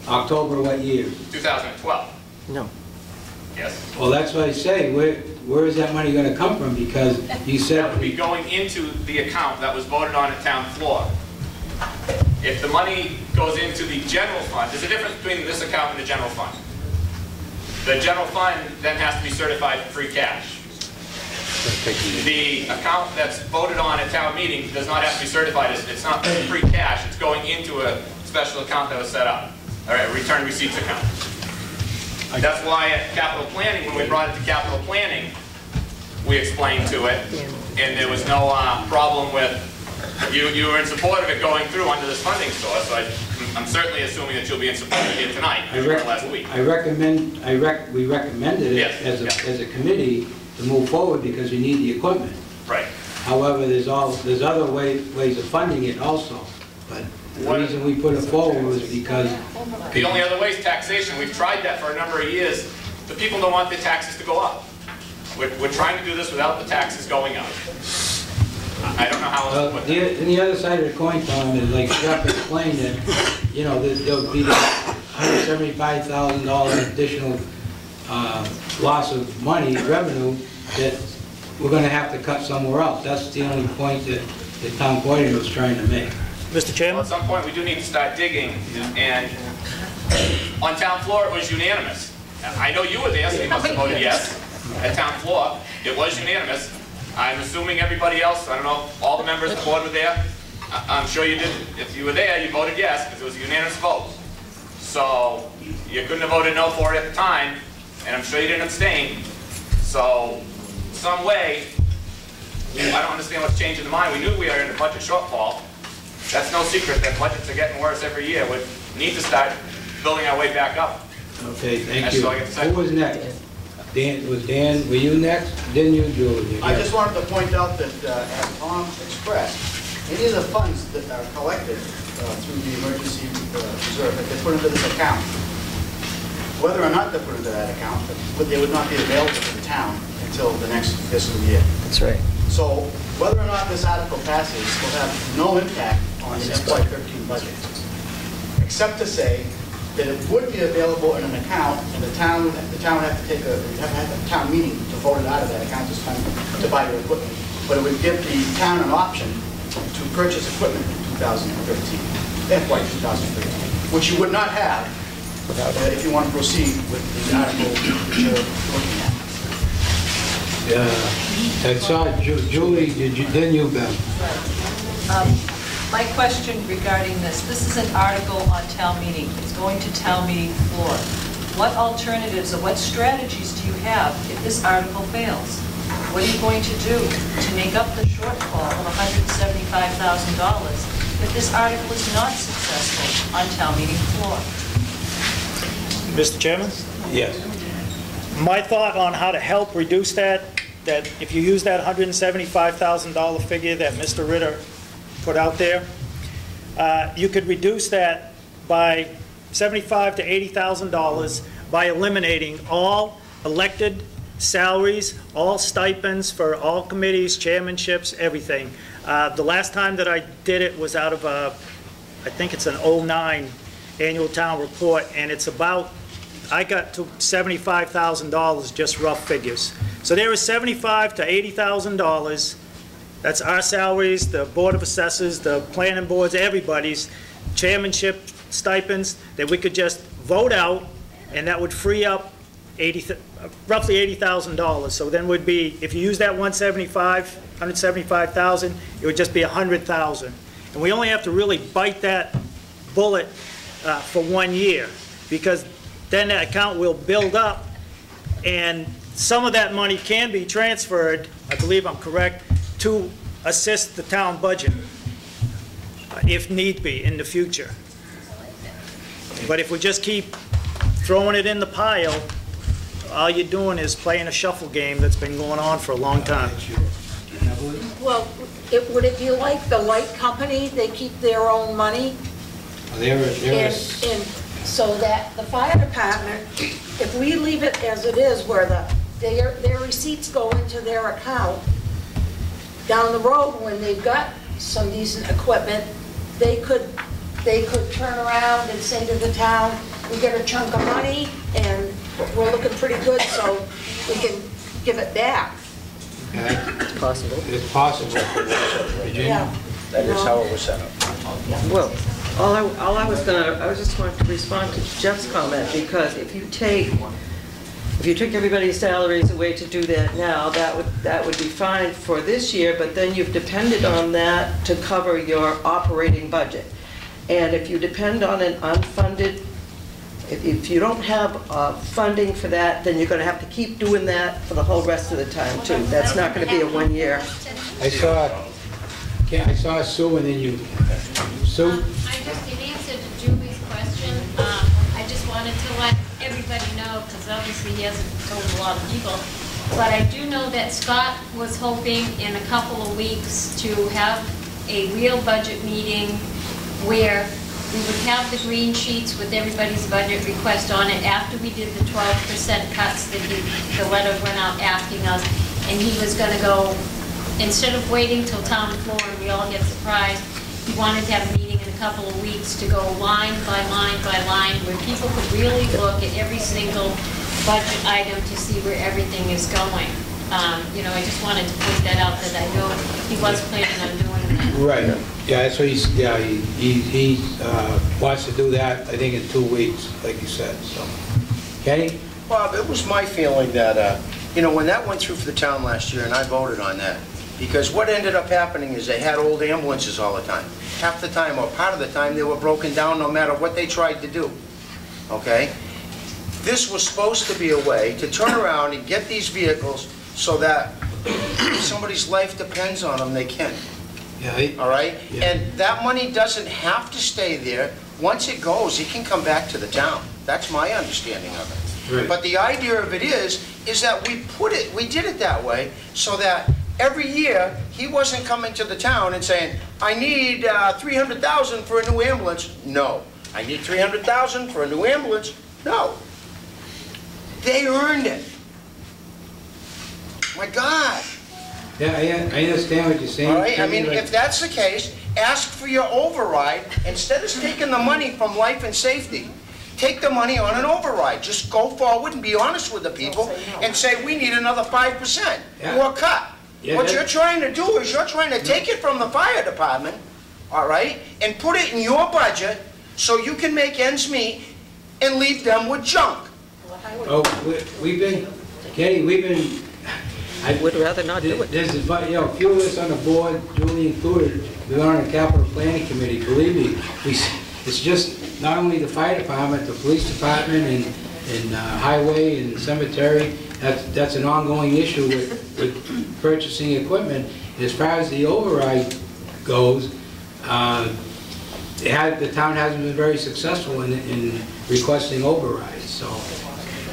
October what year? 2012. No. Yes. Well, that's what I say. Where is that money going to come from? Because you said That would be going into the account that was voted on at town floor. If the money goes into the general fund, there's a difference between this account and the general fund. The general fund then has to be certified for free cash. The account that's voted on at town meeting does not have to be certified. It's not free cash. It's going into a special account that was set up. All right, a return receipts account. That's why at capital planning, when we brought it to capital planning, we explained to it, and there was no problem with, you were in support of it going through under this funding source, so I'm certainly assuming that you'll be in support of it here tonight, as you were last week. we recommended it as a committee to move forward because we need the equipment. Right. However, there's other ways of funding it also. But the reason we put it forward was because the only other way is taxation. We've tried that for a number of years. The people don't want their taxes to go up. We're trying to do this without the taxes going up. I don't know how else to put that. And the other side of the coin, Tom, is like Jeff explained that, you know, there'll be $175,000 additional loss of money, revenue, that we're going to have to cut somewhere else. That's the only point that Tom Boyden was trying to make. Mr. Chairman? Well, at some point, we do need to start digging, and on town floor, it was unanimous. I know you were there, so you must have voted yes. At town floor, it was unanimous. I'm assuming everybody else, I don't know, all the members of the board were there. I'm sure you did. If you were there, you voted yes, because it was a unanimous vote. So, you couldn't have voted no for it at the time, and I'm sure you didn't abstain. So, some way, I don't understand what's changing the mind. We knew we were in a budget shortfall. That's no secret that budgets are getting worse every year. We need to start building our way back up. Okay, thank That's you. all I get to say. Who was next? Dan, were you next? Didn't you, Julie? I just wanted to point out that, as Tom expressed, any of the funds that are collected through the emergency reserve, if they're put into this account, whether or not they're put into that account, they would not be available to the town until the next fiscal year. That's right. So whether or not this article passes will have no impact on the FY13 budget, except to say that it would be available in an account, and the town would have to take a town meeting to vote it out of that account to spend to buy your equipment. But it would give the town an option to purchase equipment in 2013, FY 2013, which you would not have if you want to proceed with the article that you're looking at. Yeah, I saw Julie. Didn't you, Ben? My question regarding this is an article on town meeting. It's going to town meeting floor. What alternatives or what strategies do you have if this article fails? What are you going to do to make up the shortfall of $175,000 if this article is not successful on town meeting floor? Mr. Chairman? Yes. My thought on how to help reduce that if you use that $175,000 figure that Mr. Ritter put out there, you could reduce that by $75,000 to $80,000 by eliminating all elected salaries, all stipends for all committees, chairmanships, everything. The last time that I did it was out of I think it's an 09 annual town report, and it's about, I got to $75,000, just rough figures. So there is $75,000 to $80,000. That's our salaries, the Board of Assessors, the planning boards, everybody's chairmanship stipends that we could just vote out, and that would free up roughly $80,000. So then would be, if you use that $175,000, it would just be $100,000. And we only have to really bite that bullet for 1 year, because then that account will build up, and some of that money can be transferred, I believe I'm correct, to assist the town budget, if need be, in the future. But if we just keep throwing it in the pile, all you're doing is playing a shuffle game that's been going on for a long time. Well, would it be like the light company? They keep their own money? And so that the fire department, if we leave it as it is, where their receipts go into their account, down the road when they've got some decent equipment, they could turn around and say to the town, we get a chunk of money, and we're looking pretty good, so we can give it back. Okay? It's possible. It's possible. Virginia? Yeah. That is how it was set up. Well, I was just going to respond to Jeff's comment, because if you took everybody's salaries away to do that now, that would be fine for this year, but then you've depended on that to cover your operating budget. And if you depend on an unfunded, if you don't have funding for that, then you're going to have to keep doing that for the whole rest of the time too. That's not going to be a 1 year. I saw Sue, and then you. Sue? I just, in answer to Julie's question, I just wanted to let everybody know, because obviously he hasn't told a lot of people, but I do know that Scott was hoping in a couple of weeks to have a real budget meeting where we would have the green sheets with everybody's budget request on it after we did the 12% cuts that the letter went out asking us, and he was going to go, instead of waiting till town floor and we all get surprised, he wanted to have a meeting in a couple of weeks to go line by line by line, where people could really look at every single budget item to see where everything is going. You know, I just wanted to point that out, that I know he was planning on doing that. Right. Yeah, that's what he wants to do that, I think, in 2 weeks, like you said, so. Kenny? Bob, it was my feeling that, you know, when that went through for the town last year, and I voted on that, because what ended up happening is they had old ambulances all the time. Half the time, or part of the time, they were broken down no matter what they tried to do, okay? This was supposed to be a way to turn around and get these vehicles so that if somebody's life depends on them, they can. Yeah. All right? Yeah. And that money doesn't have to stay there. Once it goes, it can come back to the town. That's my understanding of it. Right. But the idea of it is that we did it that way so that every year he wasn't coming to the town and saying, I need $300,000 for a new ambulance. No. I need $300,000 for a new ambulance. No. They earned it. My God. Yeah, I understand what you're saying. All right, I mean, Kenny, if that's the case, ask for your override. Instead of taking the money from life and safety, take the money on an override. Just go forward and be honest with the people and say, we need another 5% or cut. Yeah, What you're trying to do is you're trying to take it from the fire department, all right, and put it in your budget so you can make ends meet and leave them with junk. Oh, Kenny, I would rather not do it. There's, you know, a few of us on the board, Julie included, we're on the capital planning committee. Believe me, it's just not only the fire department, the police department, and highway and cemetery. That's an ongoing issue with purchasing equipment. As far as the override goes, the town hasn't been very successful in requesting overrides. So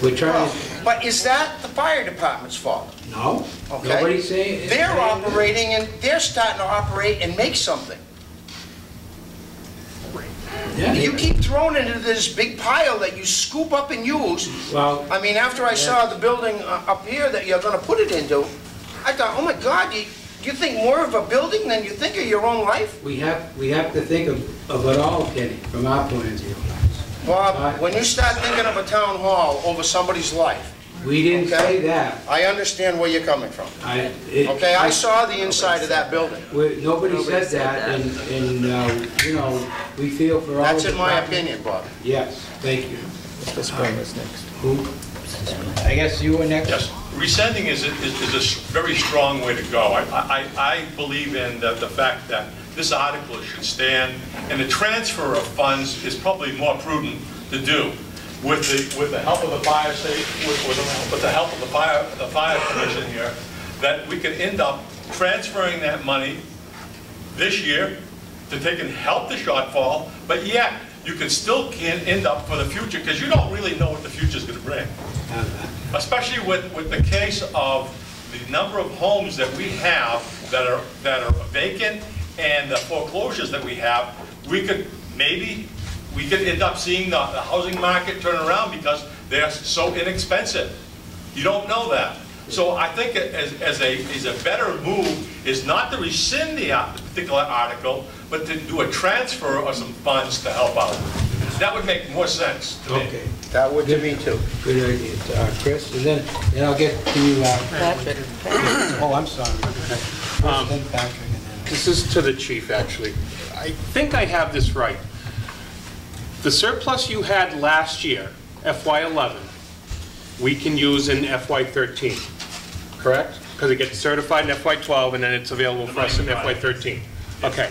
we're trying to. But is that the fire department's fault? No. Okay. Nobody's saying. They're operating and they're starting to operate and make something. Yeah. You keep throwing it into this big pile that you scoop up and use. Well, I mean, after I saw the building up here that you're going to put it into, I thought, oh my God, you think more of a building than you think of your own life? we have to think of it all, Kenny, from our point of view. Bob, when you start thinking of a town hall over somebody's life, We didn't say that. I understand where you're coming from. Okay, I saw the inside of that building. Nobody said that, and you know, we feel for all. That's in my departments. opinion, Bob. Yes, thank you. Mr. Spring is next. Who? I guess you were next. Yes, rescinding is a very strong way to go. I believe in the fact that this article should stand, and the transfer of funds is probably more prudent to do with the help of the fire with the help of the fire commission here, that we could end up transferring that money this year to take and help the shortfall, but yet you can still end up for the future, because you don't really know what the future is going to bring. Especially with the case of the number of homes that we have that are vacant and the foreclosures that we have, we could end up seeing the housing market turn around because they're so inexpensive. You don't know that. So I think as a better move is not to rescind the particular article, but to do a transfer of some funds to help out. That would make more sense to me. Okay, That would to me too. good idea. Chris, and then I'll get to you. Patrick. Oh, I'm sorry. Chris, then Patrick, and then... This is to the chief, actually. I think I have this right. The surplus you had last year, FY11, we can use in FY13, correct? Because it gets certified in FY12 and then it's available for us in FY13. Okay.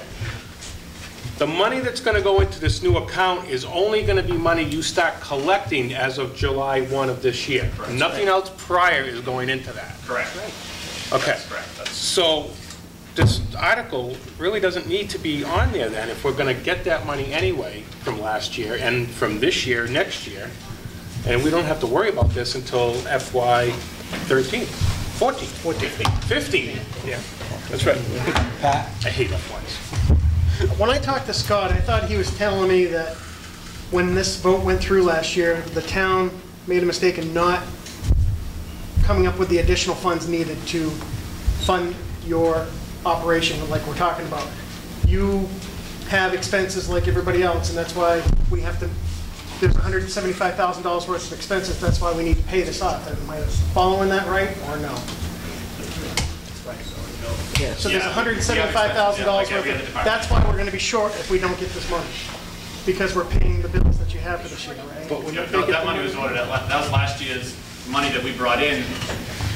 The money that's going to go into this new account is only going to be money you start collecting as of July 1 of this year. Correct. Nothing else prior is going into that. Correct. Okay. That's correct. So this article really doesn't need to be on there then if we're going to get that money anyway from last year and from this year, next year. And we don't have to worry about this until FY 13, 14, 15. Yeah, that's right. Pat? I hate FYs. When I talked to Scott, I thought he was telling me that when this vote went through last year, the town made a mistake in not coming up with the additional funds needed to fund your operation, like we're talking about. You have expenses like everybody else, and that's why we have to, there's $175,000 worth of expenses, that's why we need to pay this off. Am I following that right, or no? So there's $175,000 worth of, that's why we're going to be short if we don't get this money. Because we're paying the bills that you have for this year, right? But when you No, that money was ordered, that was last year's money that we brought in, And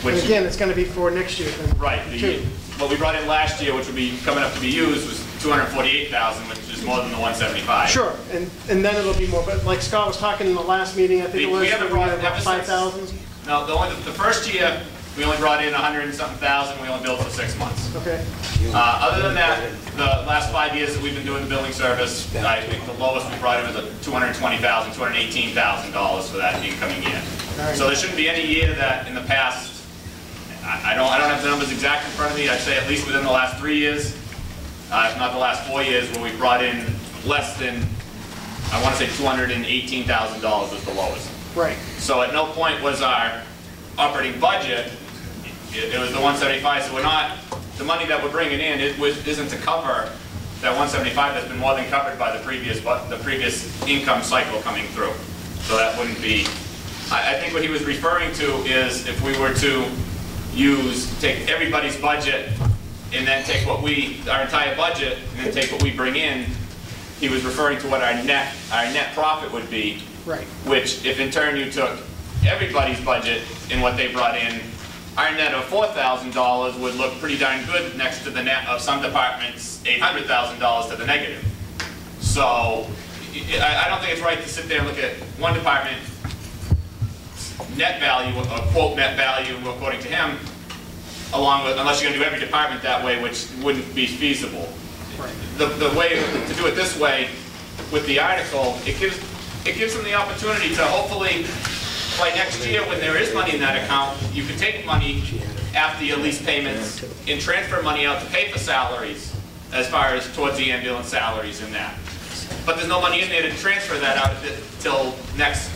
which, again, it's going to be for next year then. right, too. what we brought in last year, which would be coming up to be used, was $248,000, which is more than the $175. Sure, and then it'll be more, but like Scott was talking in the last meeting, I think it was, We haven't we brought had it ever about since. 5,000. No, the first year, we only brought in 100 and something thousand, we only billed for 6 months. Okay, Other than that, the last 5 years that we've been doing the billing service, I think the lowest we brought in was $220,000, $218,000 for that incoming year. right. So there shouldn't be any year that in the past, I don't have the numbers exact in front of me, I'd say at least within the last 3 years, if not the last 4 years, where we brought in less than, I want to say $218,000 was the lowest. right. So at no point was our operating budget, it was the 175, so we're not, the money that we're bringing in, isn't to cover that 175 that's been more than covered by the previous income cycle coming through. So that wouldn't be, I think what he was referring to is if we were to take everybody's budget and then take our entire budget and then take what we bring in, he was referring to what our net profit would be. Right. Which, if in turn you took everybody's budget and what they brought in, our net of $4,000 would look pretty darn good next to the net of some departments, $800,000 to the negative. So I don't think it's right to sit there and look at one department net value, or quote net value, according to him, along with, unless you're going to do every department that way, which wouldn't be feasible. Right. The way to do it this way, with the article, it gives them the opportunity to hopefully, by next year, when there is money in that account, you can take money after your lease payments and transfer money out to pay for salaries, as far as towards the ambulance salaries and that. But there's no money in there to transfer that out till next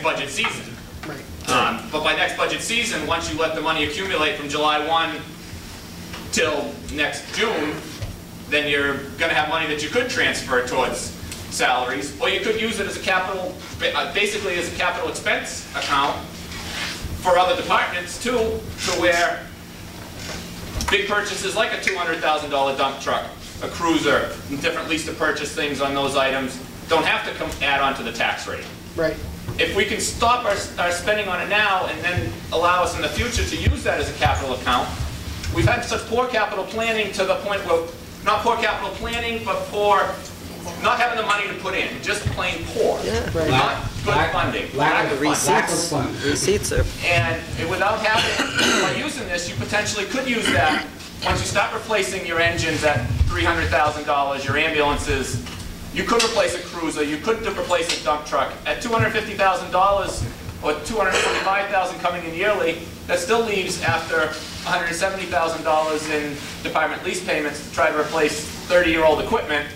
budget season. Right. But by next budget season, once you let the money accumulate from July 1 till next June, then you're going to have money that you could transfer towards salaries, or you could use it as a capital, basically as a capital expense account for other departments too, to where big purchases like a $200,000 dump truck, a cruiser, and different lease to purchase things on those items don't have to add on to the tax rate. Right. If we can stop our spending on it now and then allow us in the future to use that as a capital account, we've had such poor capital planning to the point where, not poor capital planning, but poor not having the money to put in, just plain poor. Yeah. Right. Not good funding. Lack of Receipts. funds. Receipts are, And without having, by using this, you potentially could use that once you stop replacing your engines at $300,000, your ambulances. You could replace a cruiser, you could replace a dump truck. At $250,000 or $225,000 coming in yearly, that still leaves after $170,000 in department lease payments to try to replace 30-year-old equipment.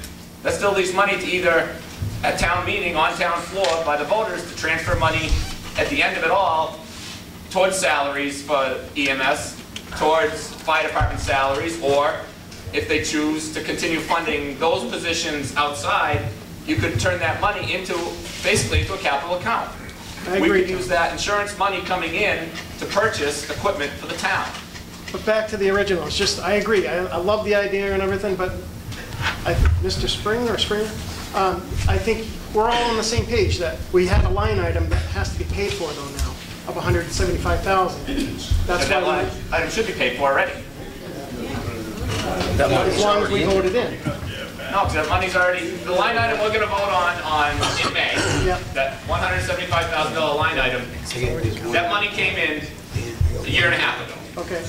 That still leaves money to either, at town meeting, on town floor, by the voters, to transfer money at the end of it all towards salaries for EMS, towards fire department salaries, or if they choose to continue funding those positions outside, you could turn that money into, basically into a capital account. I We agree. could use that insurance money coming in to purchase equipment for the town. But back to the original, it's just, I agree, I love the idea and everything, but Mr. Springer, I think we're all on the same page, that we have a line item that has to be paid for though now, of $175,000. That's And that why, line item should be paid for already. as long as we voted in. No, because that money's already, the line item we're gonna vote on in May, Yep. that $175,000 line item, that money came in a year and a half ago. Okay,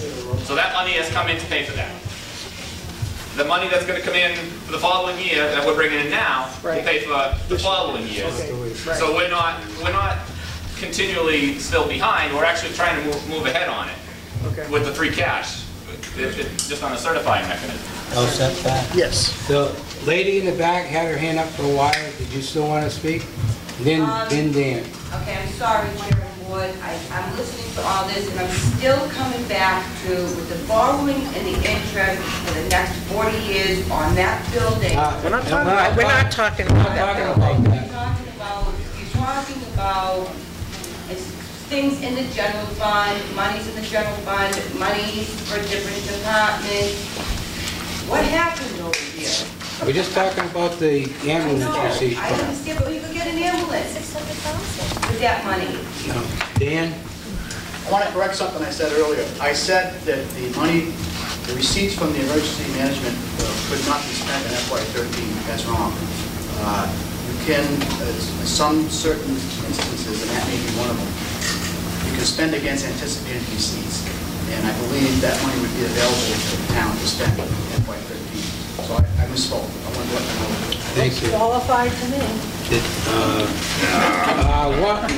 So that money has come in to pay for that. The money that's gonna come in for the following year, that we're bringing in now, will Right. pay for the following years. okay, right. So we're not continually still behind, we're actually trying to move ahead on it Okay. with the free cash, just on a certifying mechanism. All set back. Yes. The lady in the back had her hand up for a while. Did you still want to speak? Then Dan. Okay, I'm sorry, Chairman Wood, I'm listening to all this, and I'm still coming back to, with the borrowing and the interest for the next 40 years on that building. We're not talking about that talking You're about talking about things in the general fund, monies in the general fund, monies for different departments. What happened over here? We're just talking about the ambulance receipt. I understand, but you could get an ambulance with that money. No. Dan? I want to correct something I said earlier. I said that the money, the receipts from the emergency management could not be spent in FY13. That's wrong. You can, in some certain instances, and that may be one of them, you can spend against anticipated receipts. And I believe that money would be available to the town to spend in FY13. So I misspoke. I wanted to let you know. Thank you. Qualified to me.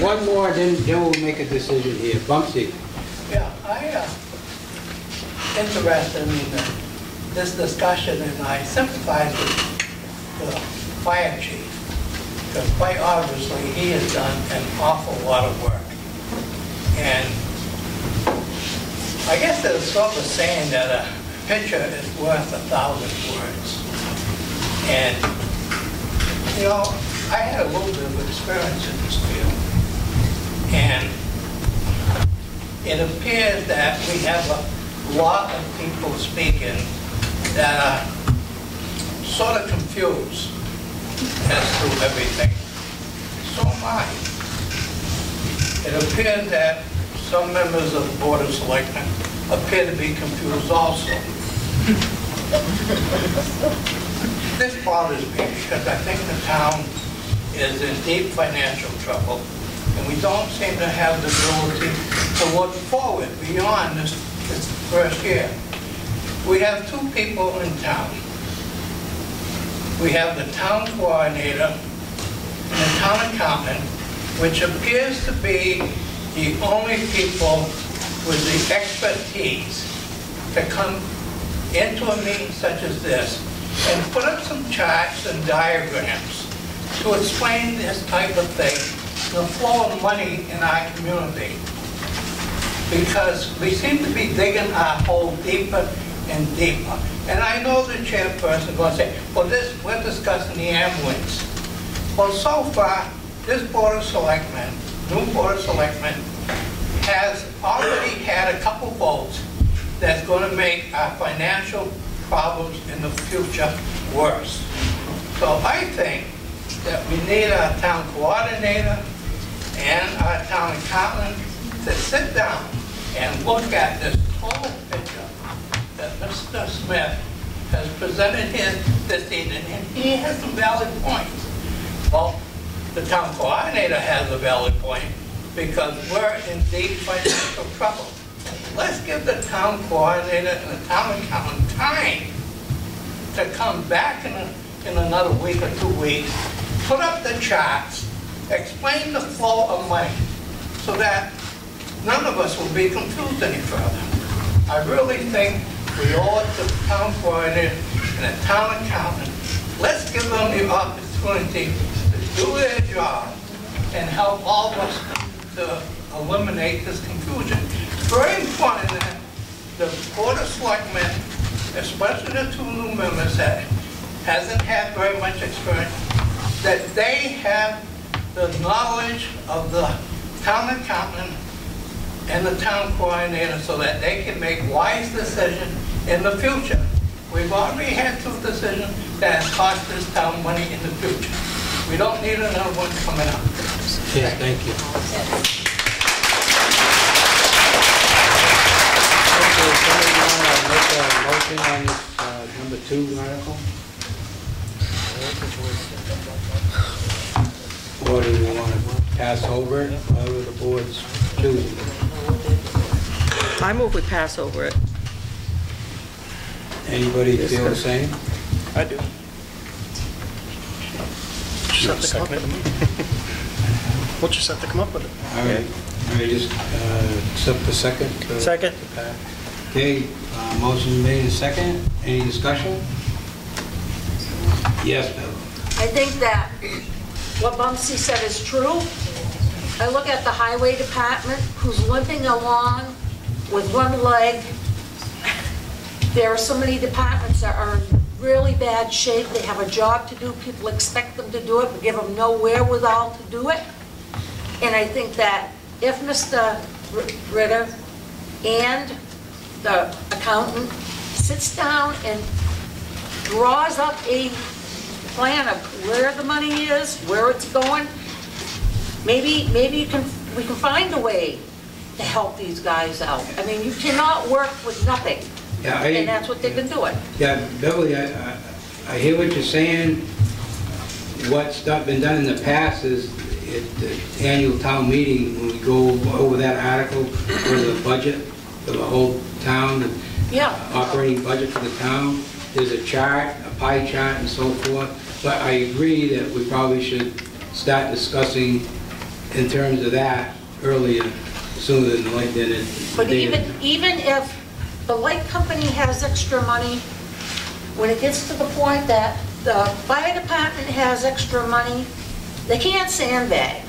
One more, then we'll make a decision here. Bumpsy. Yeah, interested in this discussion, and I sympathize with the fire chief, because quite obviously he has done an awful lot of work. And I guess there's sort of a saying that a picture is worth 1,000 words. And, you know, I had a little bit of experience in this field. And it appears that we have a lot of people speaking that are sort of confused as to everything. So am I. It appears that some members of the Board of Selectmen appear to be confused also. This bothers me because I think the town is in deep financial trouble, and we don't seem to have the ability to look forward beyond this first year. We have two people in town. We have the town coordinator and the town accountant, which appears to be the only people with the expertise to come into a meeting such as this and put up some charts and diagrams to explain this type of thing, the flow of money in our community. Because we seem to be digging our hole deeper and deeper. And I know the chairperson is going to say, well, we're discussing the ambulance. Well, so far, this Board of Selectmen, new Board of Selectmen, has already had a couple votes that's going to make our financial problems in the future worse. So I think that we need our town coordinator and our town accountant to sit down and look at this total picture that Mr. Smith has presented here this evening, and he has some valid points. Well, the town coordinator has a valid point because we're in deep financial trouble. Let's give the town coordinator and the town accountant time to come back in another week or 2 weeks, put up the charts, explain the flow of money so that none of us will be confused any further. I really think we owe it to the town coordinator and the town accountant. Let's give them the opportunity to do their job and help all of us to eliminate this confusion. It's very important that the Board of Selectmen, especially the two new members that hasn't had very much experience, that they have the knowledge of the town accountant and the town coordinator so that they can make wise decisions in the future. We've already had 2 decisions that have cost this town money in the future. We don't need another one coming up. Yeah, thank you. Okay, somebody want to make a motion on this number 2 article? Or do you want to pass over it, or the board's choosing? I move we pass over it. Anybody feel the same? I do. We'll just have to come up with it. All right, just accept the second. Second. Okay, motion made and second. Any discussion? Yes, Bill. I think that what Bumsy said is true. I look at the highway department, who's limping along with one leg. There are so many departments that are in really bad shape. They have a job to do. People expect them to do it, but give them no wherewithal to do it. And I think that if Mr. Ritter and the accountant sits down and draws up a plan of where the money is, where it's going, maybe we can find a way to help these guys out. I mean, you cannot work with nothing. Yeah, And that's what they've been doing. Yeah, Billy, I hear what you're saying. What's been done in the past is at the annual town meeting, when we go over that article for the budget for the whole town, the operating budget for the town, there's a chart, a pie chart and so forth. But I agree that we probably should start discussing in terms of that earlier, sooner than later. But even if the light company has extra money, when it gets to the point that the fire department has extra money, they can't sandbag.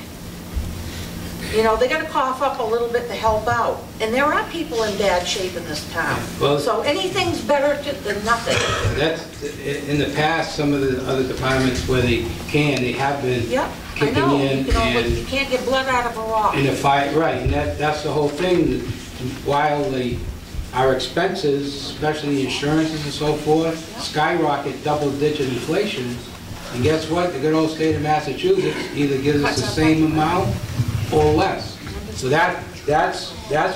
You know, they gotta cough up a little bit to help out. And there are people in bad shape in this town. Well, so anything's better than nothing. That's, in the past, some of the other departments where they have been kicking in. You can't get blood out of a rock. In the fight, right, and that's the whole thing. While our expenses, especially insurances and so forth, skyrocket double-digit inflation, and guess what? The good old state of Massachusetts either gives us the same amount or less. So that's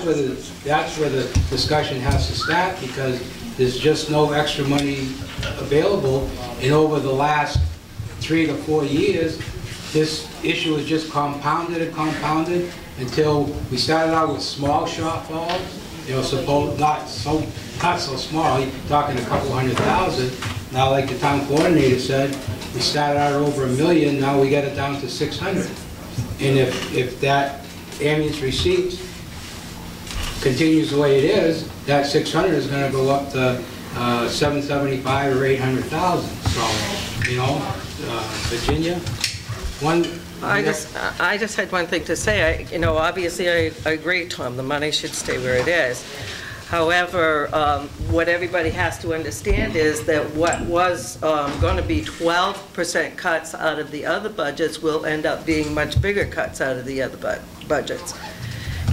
where the discussion has to start, because there's just no extra money available. And over the last 3 to 4 years, this issue has just compounded and compounded until we started out with small shortfalls. You know, not so small, you're talking a couple $100,000. Now, like the town coordinator said, we started out over $1 million, now we got it down to 600. And if that ambulance receipts continues the way it is, that 600 is going to go up to 775 or 800,000. So, you know, Virginia, I just had one thing to say. Obviously I agree, Tom, the money should stay where it is. However, what everybody has to understand is that what was going to be 12% cuts out of the other budgets will end up being much bigger cuts out of the other budgets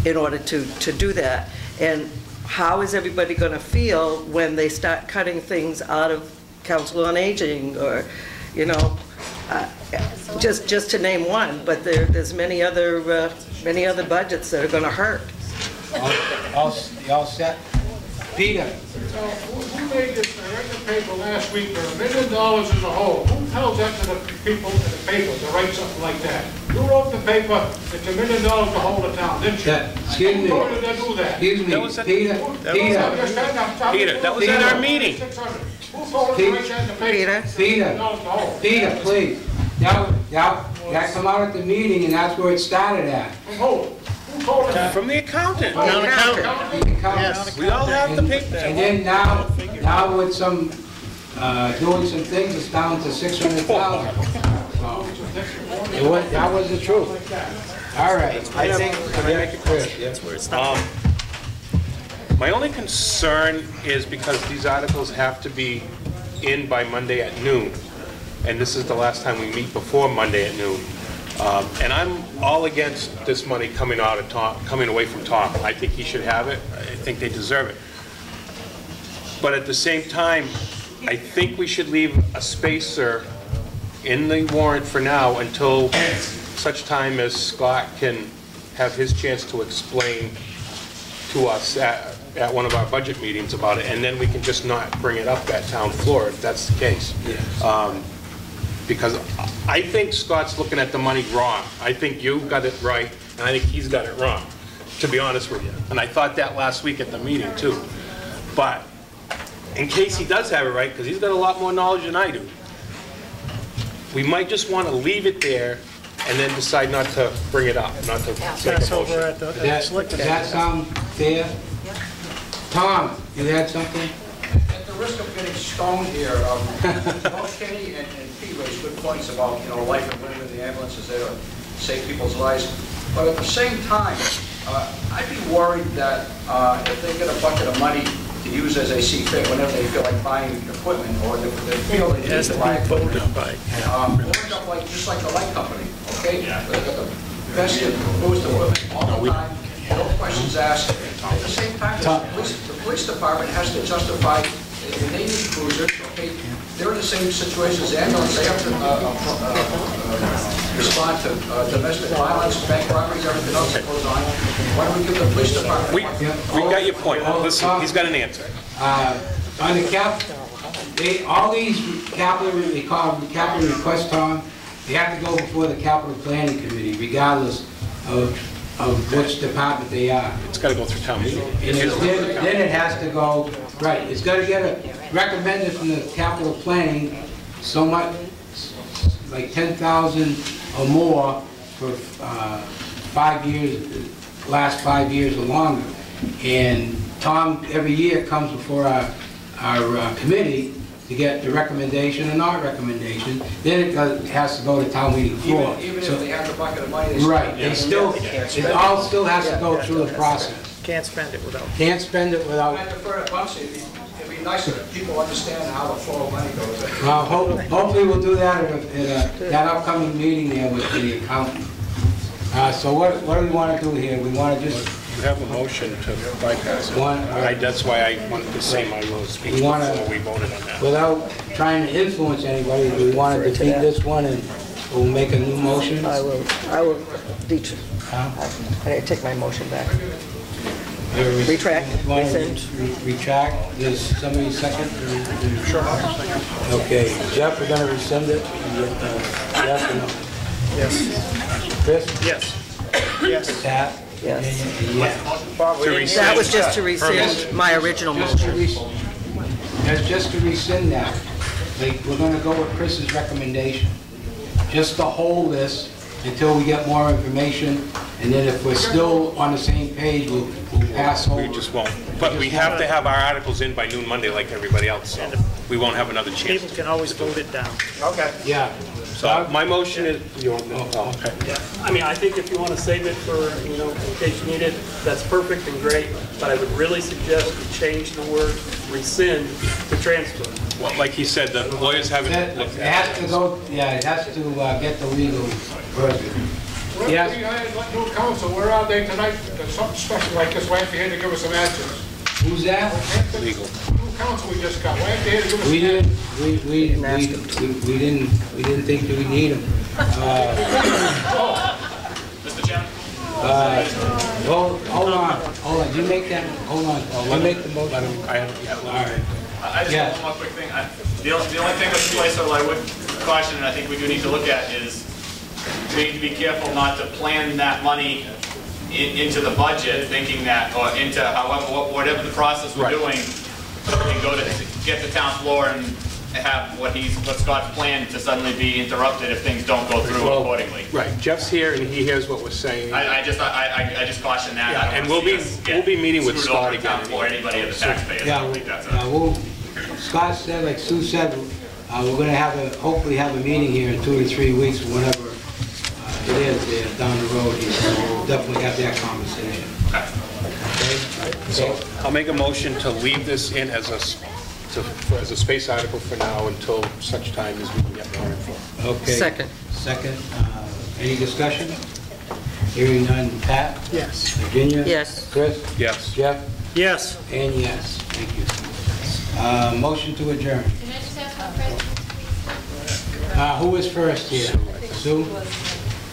in order to do that. And how is everybody going to feel when they start cutting things out of Council on Aging, or, just to name one, but there's many other budgets that are going to hurt. Y'all set? Peter? Who made this, I read the paper last week, for $1 million as a whole. Who tells that to the people in the paper to write something like that? Who wrote the paper, it's $1 million to hold the town, didn't you? Excuse me. Who voted to do that? Excuse me, Peter, that was at our meeting. Who told us to write that in the paper? Peter, please. Y'all come out at the meeting, and that's where it started at. From the accountant. Yes. We all have the paper. And then now with some, doing some things, it's down to 600,000. So, that was the truth. All right. Can I make a question? My only concern is because these articles have to be in by Monday at noon. and this is the last time we meet before Monday at noon. And I'm all against this money coming away from Tom. I think he should have it. I think they deserve it. But at the same time, I think we should leave a spacer in the warrant for now until such time as Scott can have his chance to explain to us at one of our budget meetings about it, and then we can just not bring it up at town floor if that's the case. Because I think Scott's looking at the money wrong. I think you got it right, and I think he's got it wrong, to be honest with you. And I thought that last week at the meeting too. But in case he does have it right, because he's got a lot more knowledge than I do, we might just want to leave it there and then decide not to bring it up, not to make a motion. Does that sound fair? Tom, you had something? At the risk of getting stoned here, both Kenny and Pete raised good points about, life and limb in the ambulances there to save people's lives. But at the same time, I'd be worried that if they get a bucket of money to use as they see fit whenever they feel like buying equipment, or they feel they need to buy equipment, we'll end up just like the light company, okay? They got the best and newest equipment all the time, no questions asked. At the same time, the police department has to justify, if they need cruisers, okay, they're in the same situation as the ambulance. They have to respond to domestic violence, bank robberies, everything else that goes on. Why don't we give the police department... We got your point. Listen, he's got an answer. On the all these capital requests, Tom, they have to go before the capital planning committee, regardless of which department they are. It's got to go through town meeting. And then it has to go, right, it's got to get recommended from the capital planning so much, like 10,000 or more for 5 years, last 5 years or longer. And Tom, every year, comes before our committee to get the recommendation or not recommendation. Then it has to go to town meeting floor. Even if they have the bucket of money, right, it all still has to go through the process. Can't spend it without. Can't spend it without. I defer to Bugsy. It'd be nice if people understand how the flow of money goes. Well, hopefully we'll do that at that upcoming meeting there with the accountant. So what do we want to do here? We want to just... You have a motion to bypass it. That's why I wanted to say my little speech before we voted on that. Without trying to influence anybody, do we want to defeat this one and we'll make a new motion? I will I take my motion back. Retract. Retract. Does somebody second? Sure. Okay, Jeff, we're going to rescind it. Jeff, or no? Yes. Chris? Yes. Yes. Pat? Yes. That was just to rescind my original motion. That's just to rescind that. Like, we're going to go with Chris's recommendation. Just to hold this until we get more information, and then if we're still on the same page, we'll pass over. We just won't. But we have to have our articles in by noon Monday like everybody else, so we won't have another chance. People can always vote it down. Okay. Yeah. So my motion is, okay. Yeah, I mean, I think if you want to save it for, in case you need it, that's perfect and great, but I would really suggest you change the word rescind to transfer. Well, like he said, the lawyers haven't looked at it. It has to go, yeah, it has to get the legal version. Yes. We hired new counsel, where are they tonight? There's something special like this, why aren't they here to give us some answers? Who's that? Legal. New counsel we just got, why aren't they here to give us We some didn't, answers? we didn't think that we need them. Mr. Chairman? Hold on, did you make that, hold on, you make the motion. I haven't yet. All right. I just have one more quick thing. The only thing with Placer I would caution, and I think we do need to look at, is we need to be careful not to plan that money into the budget, thinking that, or into whatever the process we're doing, and go to get the town floor and have what Scott's planned to suddenly be interrupted if things don't go through accordingly. Right. Jeff's here and he hears what we're saying. I just caution that. Yeah, and we'll be meeting with Scott again. Or anybody of the taxpayers. Yeah, I don't think that's Scott said, like Sue said, we're going to hopefully have a meeting here in 2 or 3 weeks, whenever it is there down the road here. So we'll definitely have that conversation. Okay. So I'll make a motion to leave this in as a as a space article for now until such time as we can get more info. Okay. Second. Second. Any discussion? Hearing none. Pat? Yes. Virginia? Yes. Chris? Yes. Jeff? Yes. And yes. Thank you. Motion to adjourn. Can I just ask one question, please? Who was first here? Sue?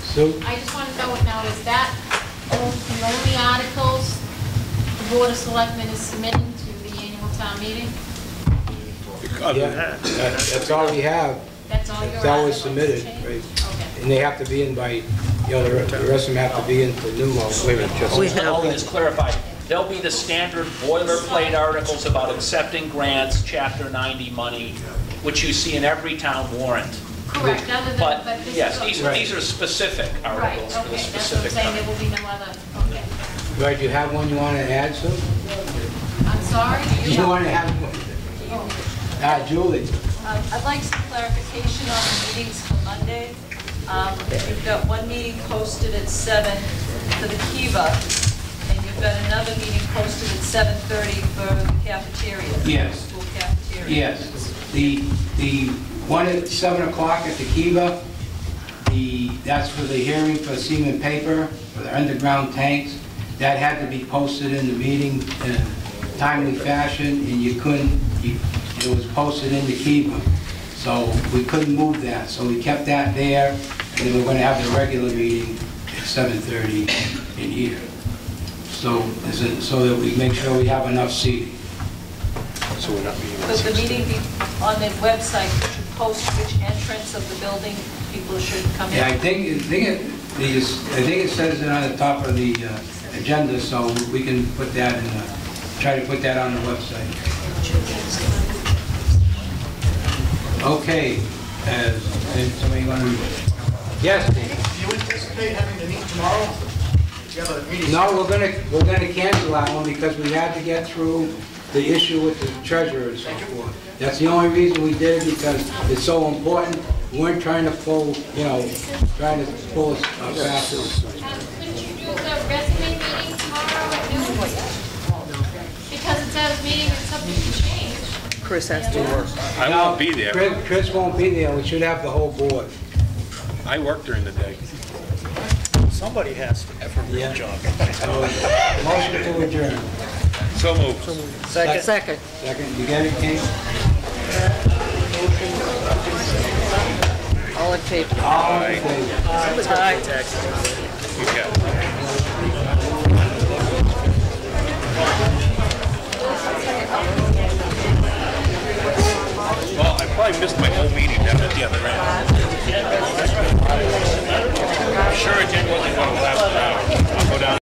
Sue? I just want to know now, is that the only articles the Board of Selectmen is submitting to the annual town meeting? Yeah, that's all we have. That's all your It's always articles? submitted, right? And they have to be in by, the rest of them have to be in for new laws. Wait a minute, just. All this clarified. There'll be the standard boilerplate articles about accepting grants, Chapter 90 money, which you see in every town warrant. Correct, other than, But but this yes, is... these are specific Right, articles for the okay, that's what I'm specific saying, town. there will be no other, okay. Right, do you have one you want to add, Sue? I'm sorry? You want to have one? Julie? I'd like some clarification on the meetings for Monday. You've got one meeting posted at 7 for the Kiva, and you've got another meeting posted at 7:30 for the cafeteria. Yes. School cafeteria. Yes. The one at 7 o'clock at the Kiva, that's for the hearing for Seaman Paper, for the underground tanks. That had to be posted in the meeting in a timely fashion, and you couldn't, it was posted in the Kiva. So we couldn't move that, so we kept that there, and then we're going to have the regular meeting at 7:30 in here. So that we make sure we have enough seating. So we're not meeting on So the 16th. meeting on the website, you should post which entrance of the building people should come in. Yeah, I think it says it on the top of the agenda, so we can put that in try to put that on the website. Okay, somebody want to? Yes, Dave. Do you anticipate having to meet tomorrow? Do you have a meeting? No, we're gonna cancel that one because we had to get through the issue with the treasurer and so forth. That's the only reason we did it, because it's so important. We weren't trying to pull, trying to pull us fast. Couldn't you do the resume meeting tomorrow at noon? Because it says meeting is subject to change. Chris has to work. I won't be there. Chris won't be there. We should have the whole board. I work during the day. Somebody has to. Yeah. Motion to adjourn. So moved. Second. Second. You get it, King? All in favor? All in favor. Aye. You got it.